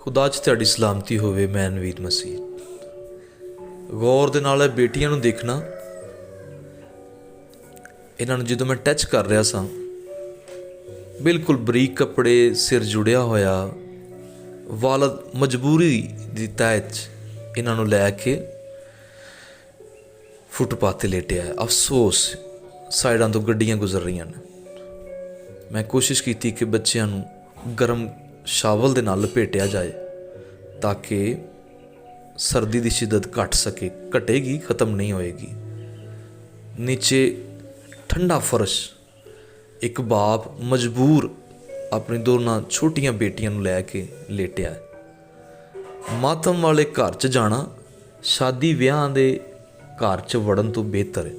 खुदा च तुहाडी सलामती होवे। मैं नवीद मसीह गौर दे नाल बेटियां नूं देखना। इन्हां नूं जदों मैं टच कर रहा सां, बिल्कुल बरीक कपड़े, सिर जुड़िया होया, वाल मजबूरी दी तहत इन्हां नूं लैके फुटपाथ ते लेटिया है। अफसोस साइडां तो गड्डियां गुजर रही हैं। मैं कोशिश की कि बच्चों नूं गर्म शावल दे नाल लपेटिया जाए ताकि सर्दी की शिद्दत घट सके। घटेगी, ख़त्म नहीं होएगी। नीचे ठंडा फर्श, एक बाप मजबूर अपनी दोनों छोटियां बेटियां नूं लैके लेटिया है। मातम वाले घर च जाना शादी विआह दे घर च वड़न तो बेहतर है।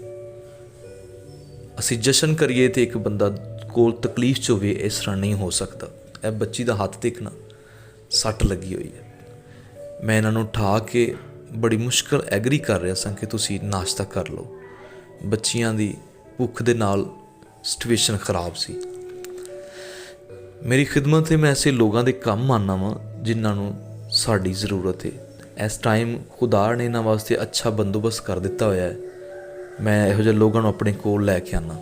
असी जशन करिए तो एक बंदा कोल तकलीफ च होवे, इस तरह नहीं हो सकता। यह बच्ची का हाथ देखना, सट लगी हुई है। मैं इन्हों उठा के बड़ी मुश्किल एग्री कर रहा सा कि तुसी नाश्ता कर लो। बच्चियां दी भुख दे नाल सिचुएशन खराब सी। मेरी खिदमत है, मैं ऐसे लोगों के काम आना वा जिन्होंने साड़ी ज़रूरत है। इस टाइम खुदा ने इन्होंने वास्ते अच्छा बंदोबस्त कर दिता होया है। मैं इहो जिहे लोगों अपने कोल लैके आना।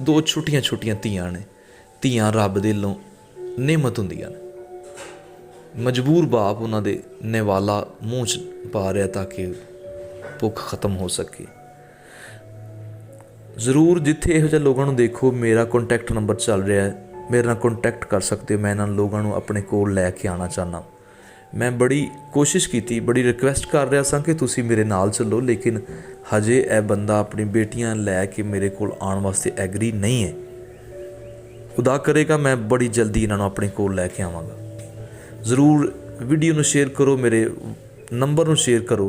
दो छोटियां छोटियां धीआं ने। धीआं रब दे लों नेमत हुंदियां ने। मजबूर बाप उन्होंने नेवाला मूँह च पा रहा ताकि भुख खत्म हो सके। ज़रूर जिथे इहो जिहे लोगों देखो, मेरा कॉन्टैक्ट नंबर चल रहा है, मेरे नाल कॉन्टैक्ट कर सकते हो। मैं इन्होंने लोगों अपने कोल लैके आना चाहना। मैं बड़ी कोशिश की, बड़ी रिक्वेस्ट कर रहा सा कि तुसी मेरे नाल चलो, लेकिन हजे यह बंदा अपनी बेटियां लैके मेरे कोल आने वास्ते एग्री नहीं है। खुदा करेगा मैं बड़ी जल्दी इन्हों अपने कोल लैके आवांगा। ज़रूर वीडियो नूं शेयर करो, मेरे नंबर नूं शेयर करो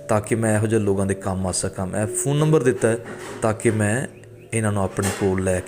ताकि मैं इहो जिहे लोगों के काम आ सकां। मैं फ़ोन नंबर दिता है ताकि मैं इन्हों अपने कोल लैके